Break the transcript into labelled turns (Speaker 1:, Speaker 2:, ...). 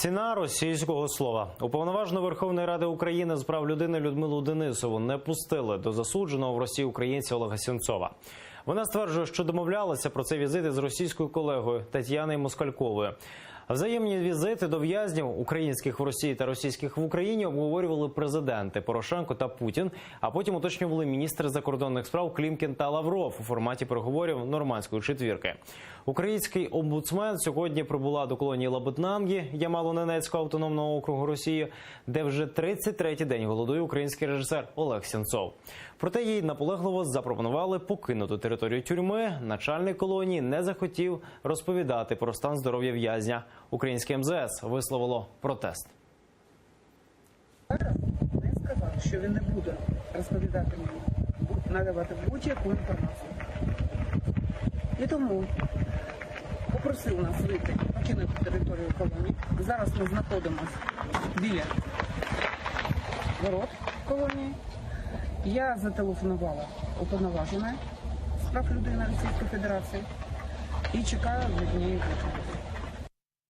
Speaker 1: Ціна російського слова. Уповноважену Верховної Ради України з прав людини Людмилу Денисову не пустили до засудженого в Росії українця Олега Сенцова. Вона стверджує, що домовлялася про цей візит з російською колегою Тетяною Москальковою. Взаємні візити до в'язнів українських в Росії та російських в Україні обговорювали президенти Порошенко та Путін, а потім уточнювали міністри закордонних справ Клімкін та Лавров у форматі переговорів Нормандської четвірки. Український омбудсмен сьогодні прибула до колонії Лабытнанги Ямало-Ненецького автономного округу Росії, де вже 33-й день голодує український режисер Олег Сенцов. Проте їй наполегливо запропонували покинути територію тюрми. Начальник колонії не захотів розповідати про стан здоров'я в'язня. Українське МЗС висловило протест.
Speaker 2: Він сказав, що він не буде розповідати мені, надавати будь-яку інформацію. І тому попросив нас вийти, покинути територію колонії. Зараз ми знаходимося біля ворот колонії. Я зателефонувала уповноважене з прав людини Російської Федерації і чекаю від неї відповіді.